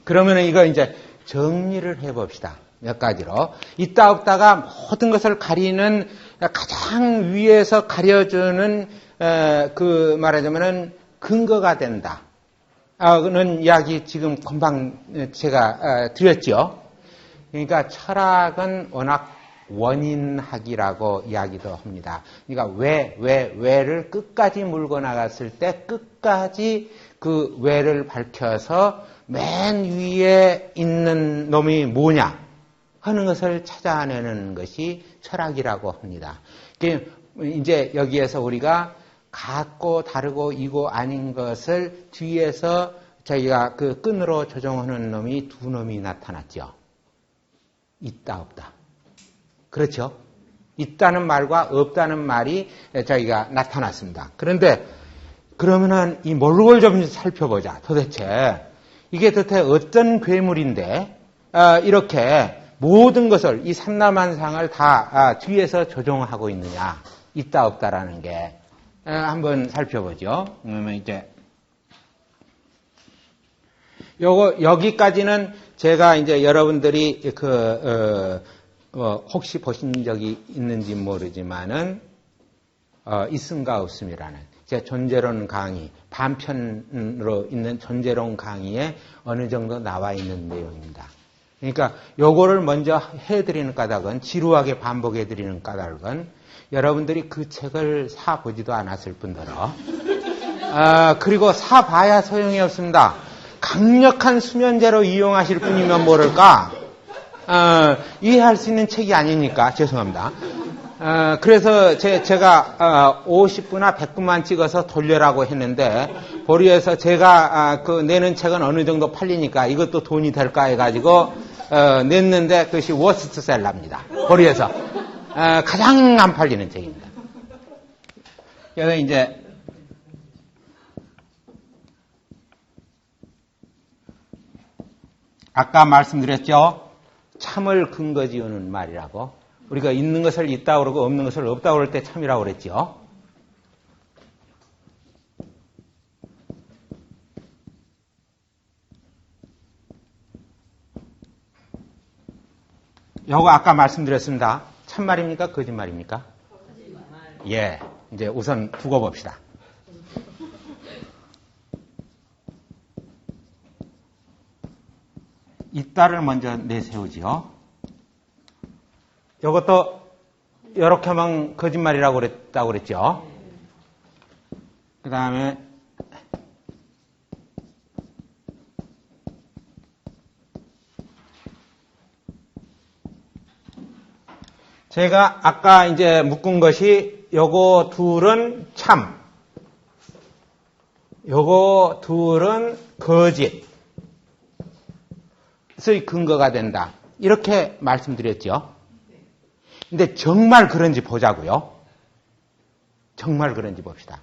그러면 이거 이제 정리를 해봅시다. 몇 가지로. 있다 없다가 모든 것을 가리는 가장 위에서 가려주는 그 말하자면은 근거가 된다. 그는 이야기 지금 금방 제가 드렸죠. 그러니까 철학은 워낙 원인학이라고 이야기도 합니다. 그러니까 왜를 끝까지 물고 나갔을 때 끝까지 그 왜를 밝혀서 맨 위에 있는 놈이 뭐냐 하는 것을 찾아내는 것이 철학이라고 합니다. 이제 여기에서 우리가 같고 다르고 이고 아닌 것을 뒤에서 저희가 그 끈으로 조정하는 놈이 두 놈이 나타났죠. 있다 없다. 그렇죠? 있다는 말과 없다는 말이 저희가 나타났습니다. 그런데 그러면은 이 몰골 좀 살펴보자. 도대체 이게 도대체 어떤 괴물인데 이렇게 모든 것을 이 삼라만상을 다 뒤에서 조종하고 있느냐. 있다 없다라는 게 한번 살펴보죠. 그러면 이제 여기까지는 제가 이제 여러분들이 혹시 보신 적이 있는지 모르지만은 있음과 없음이라는 제 존재론 강의 반편으로 있는 존재론 강의에 어느 정도 나와 있는 내용입니다. 그러니까 요거를 먼저 해드리는 까닭은 지루하게 반복해드리는 까닭은 여러분들이 그 책을 사보지도 않았을 뿐더러 그리고 사봐야 소용이 없습니다. 강력한 수면제로 이용하실 분이면 모를까 이해할 수 있는 책이 아니니까 죄송합니다. 그래서 제가 50부나 100부만 찍어서 돌려라고 했는데 보리에서 제가 내는 책은 어느 정도 팔리니까 이것도 돈이 될까 해가지고 냈는데 그것이 워스트셀러입니다. 보리에서 가장 안 팔리는 책입니다. 여기 이제 아까 말씀드렸죠. 참을 근거 지우는 말이라고. 우리가 있는 것을 있다고 그러고 없는 것을 없다고 그럴 때 참이라고 그랬죠. 요거 아까 말씀드렸습니다. 참말입니까? 거짓말입니까? 거짓말. 예. 이제 우선 두고 봅시다. 있다를 먼저 내세우지요. 이것도 이렇게 하면 거짓말이라고 그랬다고 그랬죠. 그 다음에 제가 아까 이제 묶은 것이 요거 둘은 참, 요거 둘은 거짓. 의 근거가 된다. 이렇게 말씀드렸죠. 근데 정말 그런지 보자고요. 정말 그런지 봅시다.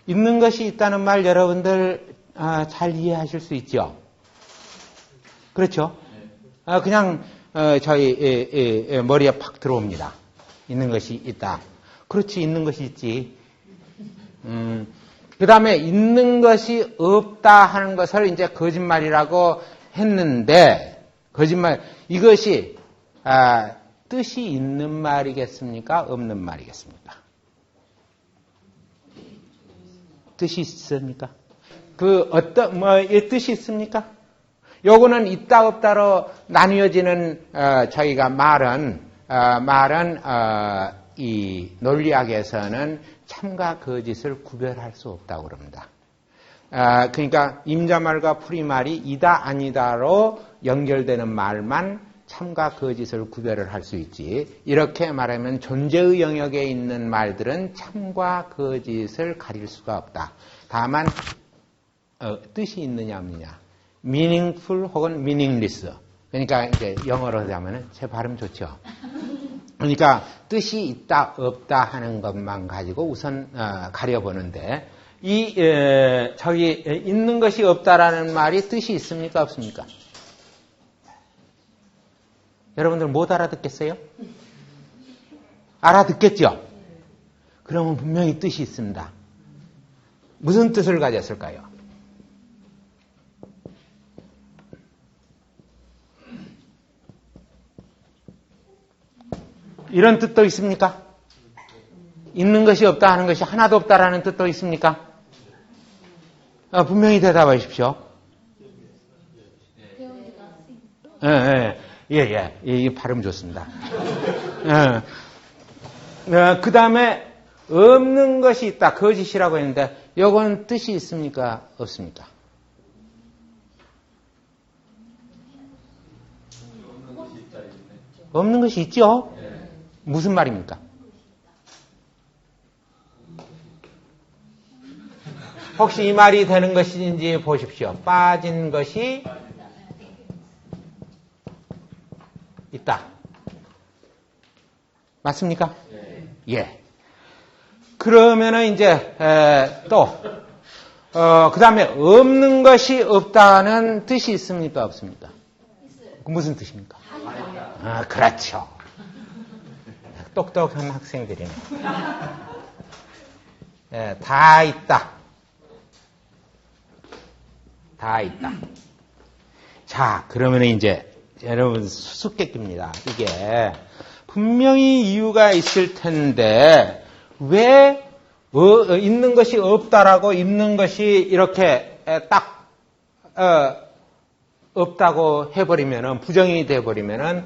있는 것이 있다는 말 여러분들 잘 이해하실 수 있죠? 그렇죠? 그냥 저희 머리에 팍 들어옵니다. 있는 것이 있다. 그렇지, 있는 것이 있지. 그 다음에 있는 것이 없다 하는 것을 이제 거짓말이라고 했는데, 거짓말, 이것이, 뜻이 있는 말이겠습니까? 없는 말이겠습니까? 뜻이 있습니까? 이 뜻이 있습니까? 요거는 있다, 없다로 나뉘어지는, 저희가 말은, 이 논리학에서는 참과 거짓을 구별할 수 없다고 그럽니다. 그러니까 임자말과 풀이말이 이다 아니다로 연결되는 말만 참과 거짓을 구별을 할 수 있지. 이렇게 말하면 존재의 영역에 있는 말들은 참과 거짓을 가릴 수가 없다. 다만 뜻이 있느냐 없느냐. meaningful 혹은 meaningless. 그러니까 이제 영어로 하자면 제 발음 좋죠. 그러니까 뜻이 있다 없다 하는 것만 가지고 우선 가려보는데 저기 있는 것이 없다라는 말이 뜻이 있습니까 없습니까? 여러분들 못 알아듣겠어요? 알아듣겠죠? 그러면 분명히 뜻이 있습니다. 무슨 뜻을 가졌을까요? 이런 뜻도 있습니까? 있는 것이 없다 하는 것이 하나도 없다라는 뜻도 있습니까? 분명히 대답하십시오. 예, 발음 좋습니다. 그 다음에 없는 것이 있다, 거짓이라고 했는데 이건 뜻이 있습니까? 없습니까? 없는 것이 있죠? 무슨 말입니까? 혹시 이 말이 되는 것인지 보십시오. 빠진 것이 있다. 맞습니까? 예. 그러면은 이제 그 다음에 없는 것이 없다는 뜻이 있습니까? 없습니까? 무슨 뜻입니까? 그렇죠. 똑똑한 학생들이네. 다 있다. 다 있다. 자, 그러면 이제 여러분 수수께끼입니다. 이게 분명히 이유가 있을 텐데 왜 있는 것이 없다라고 있는 것이 이렇게 딱 없다고 해버리면은 부정이 돼버리면은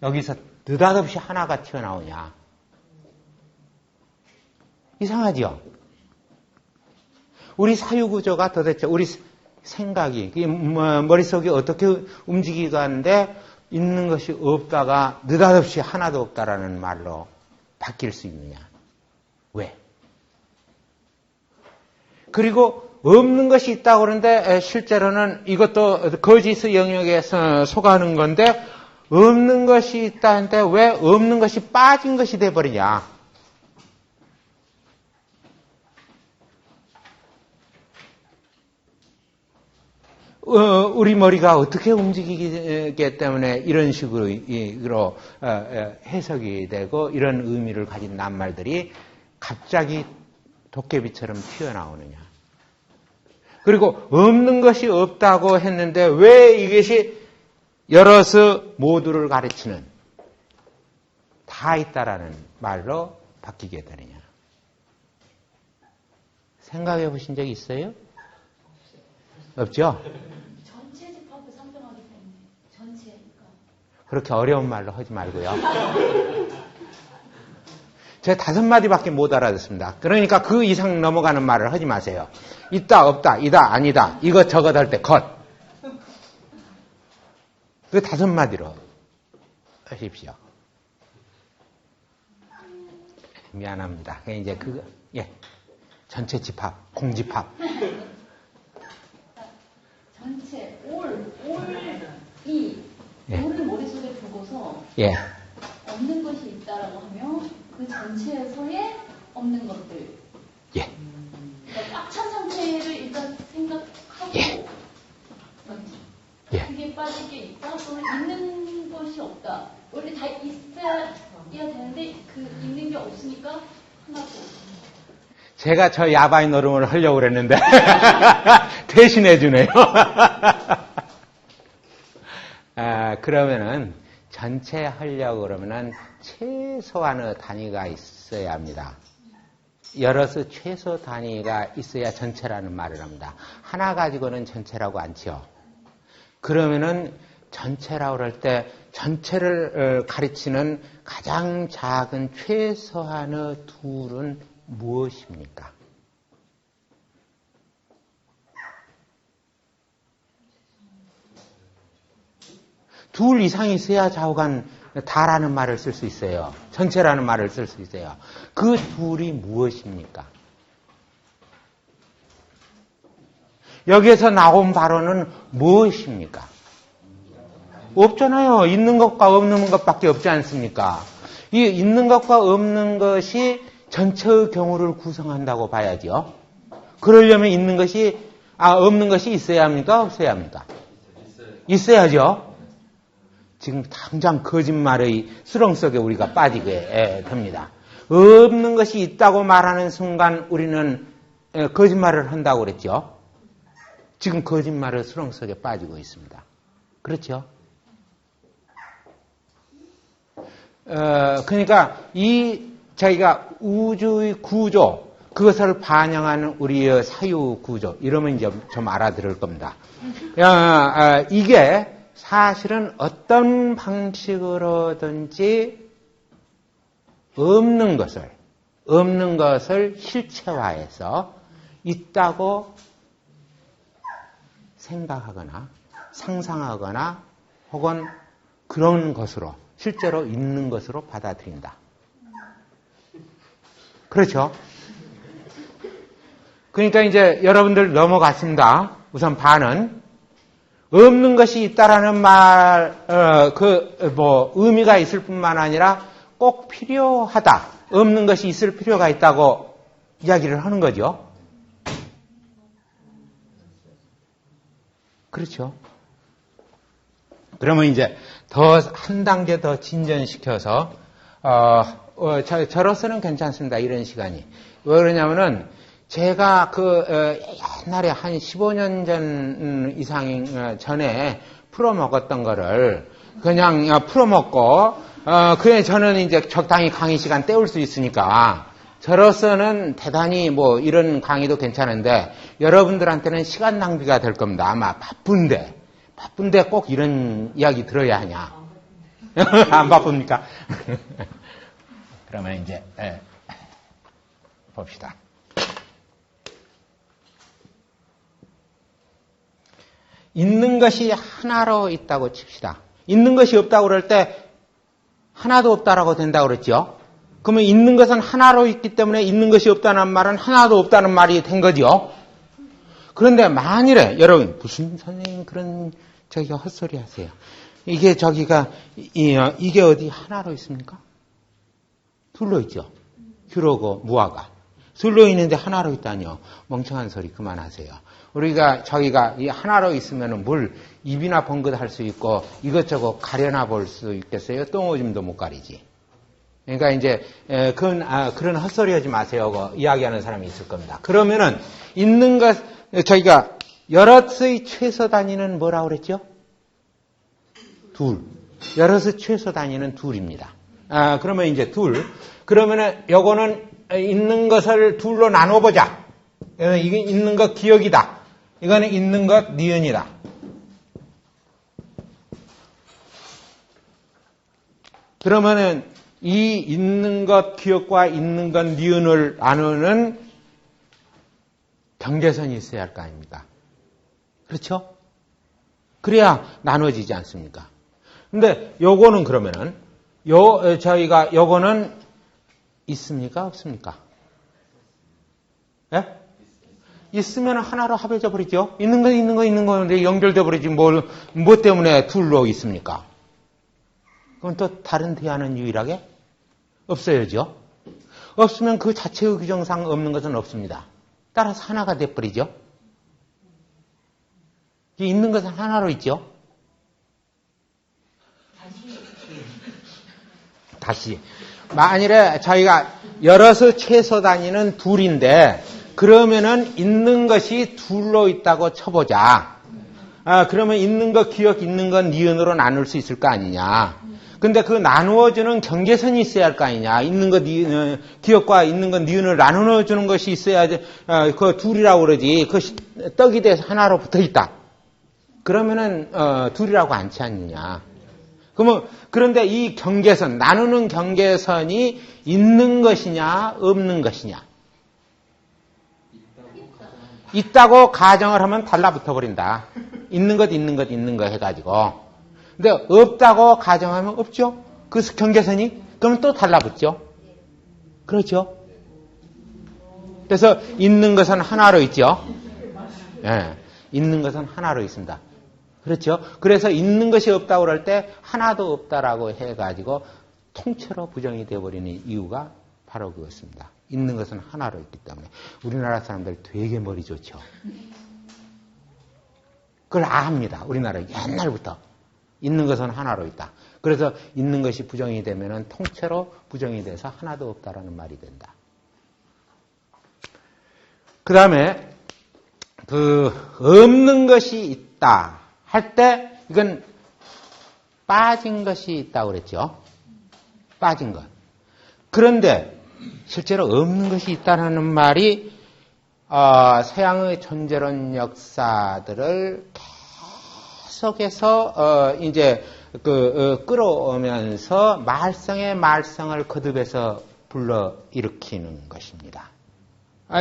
여기서 느닷없이 하나가 튀어나오냐? 이상하지요? 우리 사유구조가 도대체 우리 생각이 머릿속이 어떻게 움직이고 하는데 있는 것이 없다가 느닷없이 하나도 없다라는 말로 바뀔 수 있느냐? 왜? 그리고 없는 것이 있다고 그러는데 실제로는 이것도 거짓의 영역에 속하는 건데 없는 것이 있다는데 왜 없는 것이 빠진 것이 돼버리냐? 우리 머리가 어떻게 움직이기 때문에 이런 식으로 해석이 되고 이런 의미를 가진 낱말들이 갑자기 도깨비처럼 튀어나오느냐. 그리고 없는 것이 없다고 했는데 왜 이것이 여럿의 모두를 가르치는 다 있다라는 말로 바뀌게 되느냐. 생각해 보신 적이 있어요? 없죠? 전체 집합을 상정하기 때문에 전체니까. 그렇게 어려운 말로 하지 말고요. 제가 5마디밖에 못 알아듣습니다. 그러니까 그 이상 넘어가는 말을 하지 마세요. 있다, 없다, 이다, 아니다, 이것 저것 할 때 컷. 그 5마디로 하십시오. 미안합니다. 이제 전체 집합, 공집합. 전체 올이 올을 머릿속에 두고서 없는 것이 있다라고 하면 그 전체에서의 없는 것들. 그러니까 꽉 찬 상태를 일단 생각하고 그게 빠질 게 있다 또는 있는 것이 없다. 원래 다 있어야 되는데 그 있는 게 없으니까 하나도. 제가 저 야바이 노름을 하려고 그랬는데 대신해 주네요. 그러면은 전체 하려고 그러면은 최소한의 단위가 있어야 합니다. 여럿의 최소 단위가 있어야 전체라는 말을 합니다. 하나 가지고는 전체라고 않지요. 그러면은 전체라고 그럴 때 전체를 가르치는 가장 작은 최소한의 둘은 무엇입니까? 둘 이상이 있어야 좌우간 다라는 말을 쓸 수 있어요. 전체라는 말을 쓸 수 있어요. 그 둘이 무엇입니까? 여기에서 나온 발언은 무엇입니까? 없잖아요. 있는 것과 없는 것밖에 없지 않습니까? 이 있는 것과 없는 것이 전체의 경우를 구성한다고 봐야죠. 그러려면 없는 것이 있어야 합니까? 없어야 합니까? 있어야죠. 지금 당장 거짓말의 수렁 속에 우리가 빠지게 됩니다. 없는 것이 있다고 말하는 순간 우리는 거짓말을 한다고 그랬죠. 지금 거짓말의 수렁 속에 빠지고 있습니다. 그렇죠? 그러니까 저희가 우주의 구조, 그것을 반영하는 우리의 사유 구조, 이러면 이제 좀 알아들을 겁니다. 이게 사실은 어떤 방식으로든지 없는 것을 실체화해서 있다고 생각하거나 상상하거나 혹은 그런 것으로 실제로 있는 것으로 받아들인다. 그렇죠? 그러니까 이제 여러분들 넘어갔습니다. 우선 반은 없는 것이 있다라는 의미가 있을 뿐만 아니라 꼭 필요하다. 없는 것이 있을 필요가 있다고 이야기를 하는 거죠. 그렇죠. 그러면 이제 한 단계 더 진전시켜서, 저로서는 괜찮습니다. 이런 시간이. 왜 그러냐면은, 제가 옛날에 한 15년 전 이상 전에 풀어먹었던 거를 그냥 풀어먹고, 그에 저는 이제 적당히 강의 시간 때울 수 있으니까, 저로서는 대단히 이런 강의도 괜찮은데, 여러분들한테는 시간 낭비가 될 겁니다. 아마 바쁜데 꼭 이런 이야기 들어야 하냐. 안 바쁩니까? 그러면 이제, 봅시다. 있는 것이 하나로 있다고 칩시다. 있는 것이 없다고 그럴 때 하나도 없다라고 된다고 그랬죠. 그러면 있는 것은 하나로 있기 때문에 있는 것이 없다는 말은 하나도 없다는 말이 된 거죠. 그런데 만일에 여러분 무슨 선생님 그런 헛소리 하세요. 이게 이게 어디 하나로 있습니까? 둘로 있죠. 휴로고 무화가. 둘로 있는데 하나로 있다니요. 멍청한 소리 그만하세요. 저희가 이 하나로 있으면 뭘 입이나 번긋 할 수 있고 이것저것 가려나 볼 수 있겠어요? 똥오줌도 못 가리지. 그러니까 이제 그런 헛소리 하지 마세요. 이야기하는 사람이 있을 겁니다. 그러면은 있는 것 저희가 여럿의 최소 단위는 뭐라고 그랬죠? 둘. 여럿의 최소 단위는 둘입니다. 그러면 이제 둘. 그러면은 요거는 있는 것을 둘로 나눠보자. 이게 있는 것 기억이다. 이거는 있는 것 니은이다. 그러면은 이 있는 것 기억과 있는 것 니은을 나누는 경계선이 있어야 할 거 아닙니까? 그렇죠? 그래야 나눠지지 않습니까? 근데 요거는 그러면은 요거는 있습니까? 없습니까? 예? 있으면 하나로 합해져 버리죠. 있는 거 연결돼 버리지 뭐 때문에 둘로 있습니까? 그럼 또 다른 대안은 유일하게 없어야죠. 없으면 그 자체의 규정상 없는 것은 없습니다. 따라서 하나가 돼버리죠. 있는 것은 하나로 있죠. 다시. 만일에 저희가 여럿의 최소 단위는 둘인데 그러면은 있는 것이 둘로 있다고 쳐보자. 그러면 있는 것 기억, 있는 것 니은으로 나눌 수 있을 거 아니냐. 근데 그 나누어주는 경계선이 있어야 할 거 아니냐. 있는 것 기억과 있는 것 니은을 나누어주는 것이 있어야지. 그 둘이라고 그러지. 그 떡이 돼서 하나로 붙어 있다. 그러면은 둘이라고 않지 않느냐. 그런데 이 경계선, 나누는 경계선이 있는 것이냐, 없는 것이냐. 있다고 가정을 하면 달라붙어 버린다. 있는 것 해가지고. 근데 없다고 가정하면 없죠? 그 경계선이? 그러면 또 달라붙죠? 그렇죠? 그래서 있는 것은 하나로 있죠? 예. 있는 것은 하나로 있습니다. 그렇죠? 그래서 있는 것이 없다고 그럴 때 하나도 없다라고 해가지고 통째로 부정이 되어버리는 이유가 바로 그것입니다. 있는 것은 하나로 있기 때문에. 우리나라 사람들 되게 머리 좋죠. 그걸 압니다. 우리나라 옛날부터. 있는 것은 하나로 있다. 그래서 있는 것이 부정이 되면은 통째로 부정이 돼서 하나도 없다라는 말이 된다. 그 다음에 없는 것이 있다 할 때 이건 빠진 것이 있다고 그랬죠. 빠진 것. 그런데 실제로 없는 것이 있다는 말이 서양의 존재론 역사들을 계속해서 이제 끌어오면서 말썽의 말썽을 거듭해서 불러 일으키는 것입니다.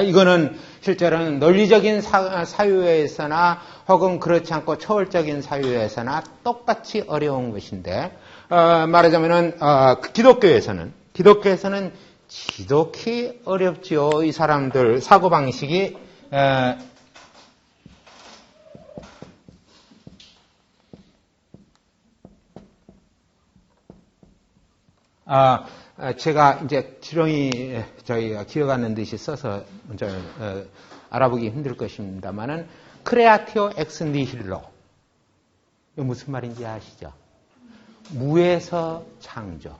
이거는 실제로는 논리적인 사유에서나 혹은 그렇지 않고 초월적인 사유에서나 똑같이 어려운 것인데 말하자면은 기독교에서는 지독히 어렵지요. 이 사람들 사고방식이 제가 이제 지렁이 저희가 기억하는 듯이 써서 알아보기 힘들 것입니다만은 크레아티오 엑스 니힐로 이거 무슨 말인지 아시죠? 무에서 창조.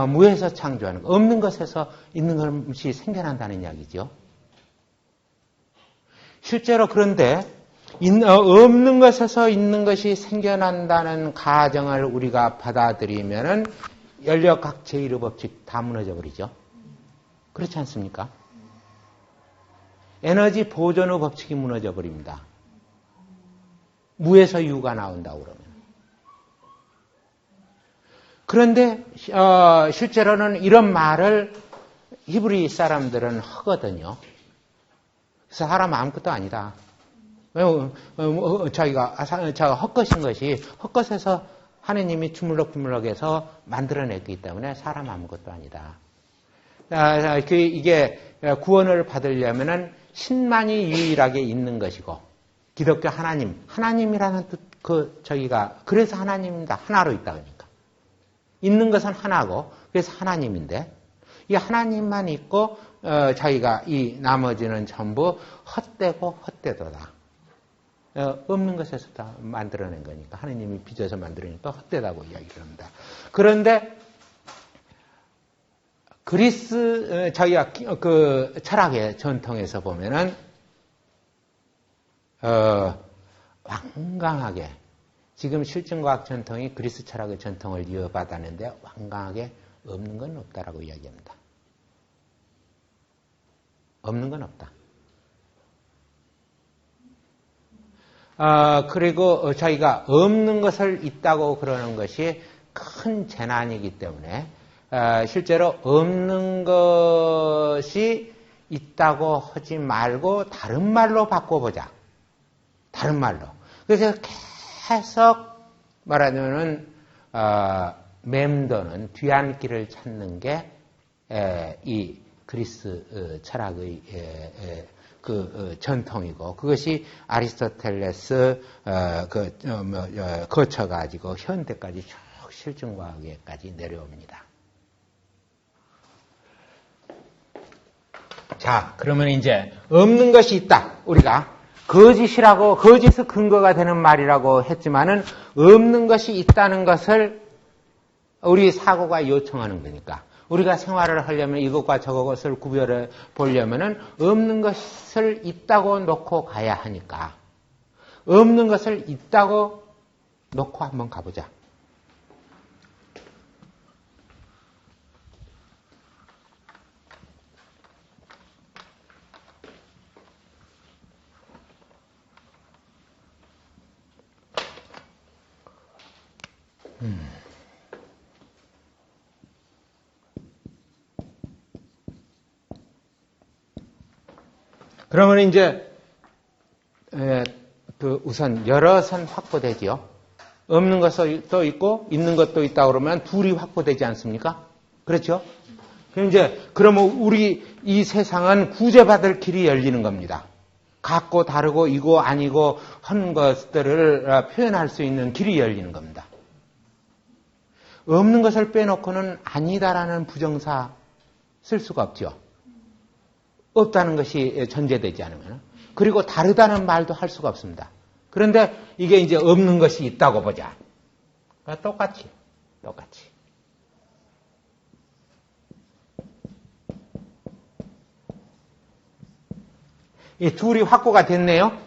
무에서 창조하는 거. 없는 것에서 있는 것이 생겨난다는 이야기죠. 실제로 그런데 없는 것에서 있는 것이 생겨난다는 가정을 우리가 받아들이면은 연력학 제1의 법칙 다 무너져 버리죠. 그렇지 않습니까? 에너지 보존의 법칙이 무너져 버립니다. 무에서 유가 나온다고 그러면. 그런데 실제로는 이런 말을 히브리 사람들은 하거든요. 그래서 사람 아무것도 아니다. 자기가 헛것인 것이 헛것에서 하느님이 주물럭주물럭해서 만들어냈기 때문에 사람 아무것도 아니다. 이게 구원을 받으려면은 신만이 유일하게 있는 것이고 기독교 하나님이라는 뜻 그래서 하나님입니다. 하나로 있다 그러니까 있는 것은 하나고 그래서 하나님인데 이 하나님만 있고 자기가 이 나머지는 전부 헛되고 헛되도다. 없는 것에서 다 만들어낸 거니까 하느님이 빚어서 만들어내니까 헛되다고 이야기를 합니다. 그런데 그리스 자기가 그 철학의 전통에서 보면은 완강하게 지금 실증과학 전통이 그리스 철학의 전통을 이어받았는데 완강하게 없는 건 없다라고 이야기합니다. 없는 건 없다. 그리고 자기가 없는 것을 있다고 그러는 것이 큰 재난이기 때문에 실제로 없는 것이 있다고 하지 말고 다른 말로 바꿔보자. 다른 말로. 그래서 계속 말하자면 맴도는 뒤안길을 찾는 게 이 그리스 철학의 전통이고 그것이 아리스토텔레스 거쳐가지고 현대까지 쭉 실증과학에까지 내려옵니다. 자, 그러면 이제 없는 것이 있다. 우리가 거짓이라고 거짓의 근거가 되는 말이라고 했지만은 없는 것이 있다는 것을 우리 사고가 요청하는 거니까. 우리가 생활을 하려면 이것과 저것을 구별해 보려면은 없는 것을 있다고 놓고 가야 하니까 없는 것을 있다고 놓고 한번 가보자. 그러면 이제 우선 여러 선 확보되지요. 없는 것도 있고 있는 것도 있다 그러면 둘이 확보되지 않습니까? 그렇죠? 그러면 우리 이 세상은 구제받을 길이 열리는 겁니다. 같고 다르고 이고 아니고 한 것들을 표현할 수 있는 길이 열리는 겁니다. 없는 것을 빼놓고는 아니다라는 부정사 쓸 수가 없죠. 없다는 것이 전제되지 않으면. 그리고 다르다는 말도 할 수가 없습니다. 그런데 이게 이제 없는 것이 있다고 보자. 똑같이. 이 둘이 확보가 됐네요.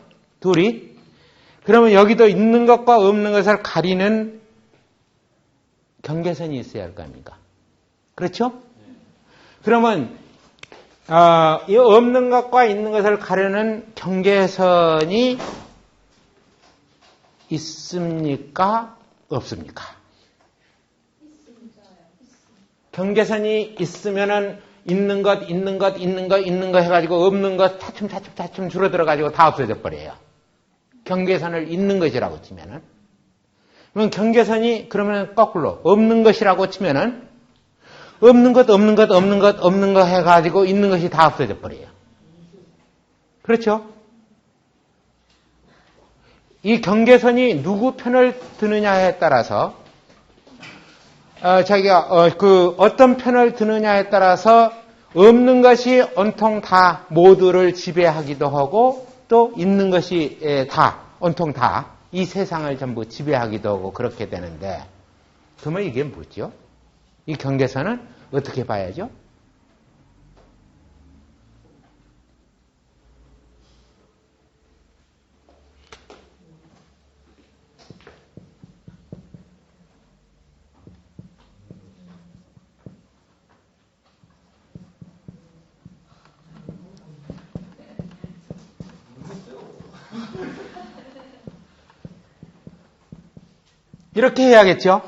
둘이. 그러면 여기도 있는 것과 없는 것을 가리는 경계선이 있어야 할 거 아닙니까? 그렇죠? 그러면 이 없는 것과 있는 것을 가르는 경계선이 있습니까? 없습니까? 경계선이 있으면은 있는 것 해가지고 없는 것 차츰 줄어들어가지고 다 없어져 버려요. 경계선을 있는 것이라고 치면은. 그러면 경계선이 그러면 거꾸로 없는 것이라고 치면은 없는 것 해가지고 있는 것이 다 없어져 버려요. 그렇죠? 이 경계선이 누구 편을 드느냐에 따라서 자기가 그 어떤 편을 드느냐에 따라서 없는 것이 온통 다 모두를 지배하기도 하고 또 있는 것이 다 온통 다 이 세상을 전부 지배하기도 하고 그렇게 되는데 그러면 이게 뭐죠? 이 경계선은 어떻게 봐야죠? 이렇게 해야겠죠?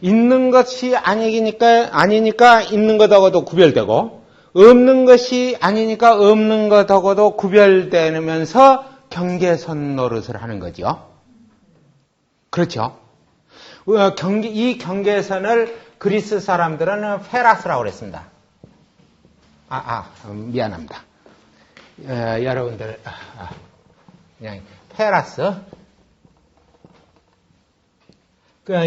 있는 것이 아니니까 있는 것하고도 구별되고, 없는 것이 아니니까 없는 것하고도 구별되면서 경계선 노릇을 하는 거죠. 그렇죠? 이 경계선을 그리스 사람들은 페라스라고 그랬습니다. 미안합니다. 여러분들, 그냥 페라스.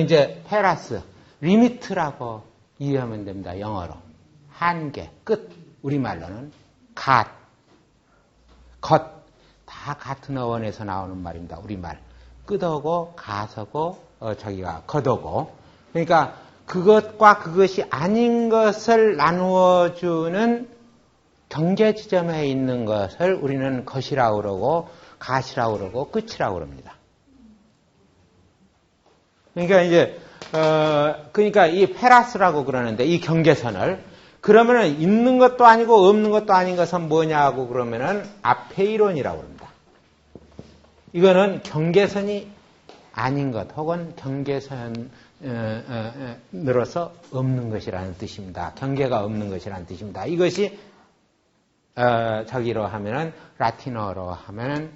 이제 페라스, 리미트라고 이해하면 됩니다. 영어로. 한계, 끝. 우리말로는 갓, 겉. 다 같은 어원에서 나오는 말입니다. 우리말. 끝하고 가서고 자기가 겉하고. 그러니까 그것과 그것이 아닌 것을 나누어주는 경계 지점에 있는 것을 우리는 것이라고 그러고 가시라고 그러고 끝이라고 그럽니다. 그러니까 이제 그러니까 이 페라스라고 그러는데 이 경계선을 그러면은 있는 것도 아니고 없는 것도 아닌 것은 뭐냐고 그러면은 아페이론이라고 합니다. 이거는 경계선이 아닌 것 혹은 경계선으로서 없는 것이라는 뜻입니다. 경계가 없는 것이라는 뜻입니다. 이것이 저기로 하면은 라틴어로 하면은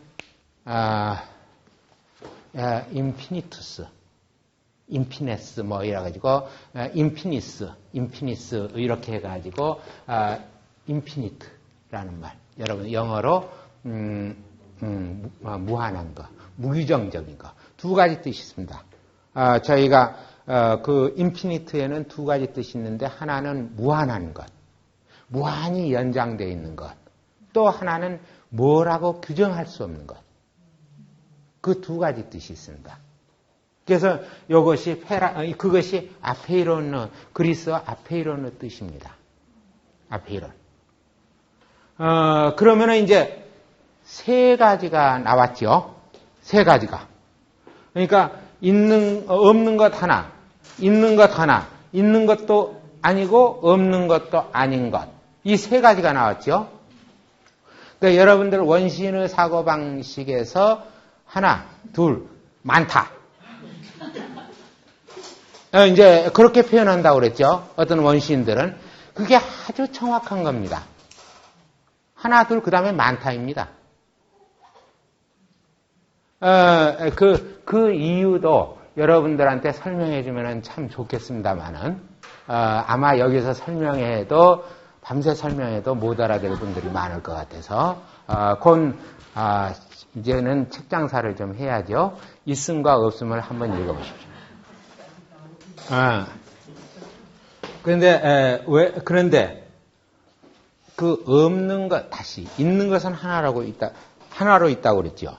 인피니투스, 인피네스 뭐 이래가지고 인피니스 이렇게 해가지고 인피니트라는 말. 여러분 영어로 무한한 거, 무규정적인 거. 두 가지 뜻이 있습니다. 저희가 그 인피니트에는 두 가지 뜻이 있는데 하나는 무한한 것, 무한히 연장되어 있는 것. 또 하나는 뭐라고 규정할 수 없는 것. 그 두 가지 뜻이 있습니다. 그래서 이것이 그것이 아페이론의 그리스어 아페이론의 뜻입니다. 아페이론. 그러면은 이제 세 가지가 나왔죠. 세 가지가. 그러니까 없는 것 하나, 있는 것 하나, 있는 것도 아니고 없는 것도 아닌 것. 이 세 가지가 나왔죠. 그러니까 여러분들 원시인의 사고방식에서 하나, 둘, 많다. 이제 그렇게 표현한다고 그랬죠. 어떤 원시인들은. 그게 아주 정확한 겁니다. 하나, 둘, 그 다음에 많다입니다. 그 이유도 여러분들한테 설명해 주면 참 좋겠습니다만은, 아마 여기서 설명해도, 밤새 설명해도 못 알아들 분들이 많을 것 같아서, 이제는 책 장사를 좀 해야죠. 있음과 없음을 한번 읽어보십시오. 그런데, 그 없는 것, 다시, 있는 것은 하나로 있다고 그랬죠.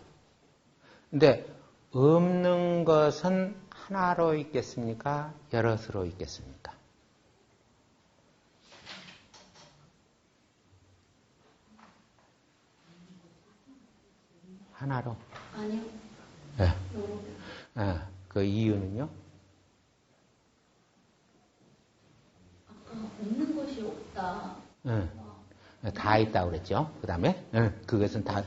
근데, 없는 것은 하나로 있겠습니까? 여럿으로 있겠습니까? 하나로? 아니요. 네. 그 이유는요? 있다. 다 있다고 그랬죠. 그 다음에, 그것은 다,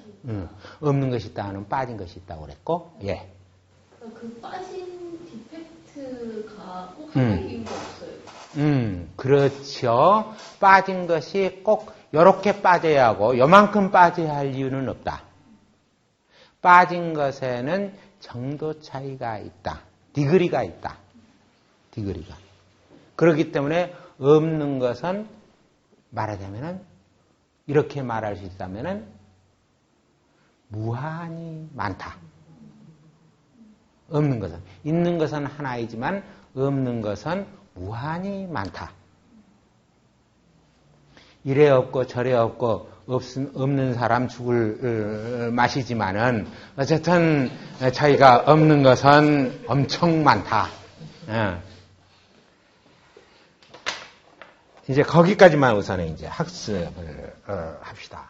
없는 것이 있다 하는 빠진 것이 있다고 그랬고, 예. 그 빠진 디펙트가 꼭 하나의 이유가 없어요. 그렇죠. 빠진 것이 꼭 요렇게 빠져야 하고, 요만큼 빠져야 할 이유는 없다. 빠진 것에는 정도 차이가 있다. 디그리가 있다. 디그리가. 그렇기 때문에 없는 것은 말하자면은 이렇게 말할 수 있다면은 무한히 많다. 없는 것은. 있는 것은 하나이지만 없는 것은 무한히 많다. 이래 없고 저래 없고 없는 사람 죽을 맛이지만은 어쨌든 저희가 없는 것은 엄청 많다. 이제 거기까지만 우선은 이제 학습을 합시다.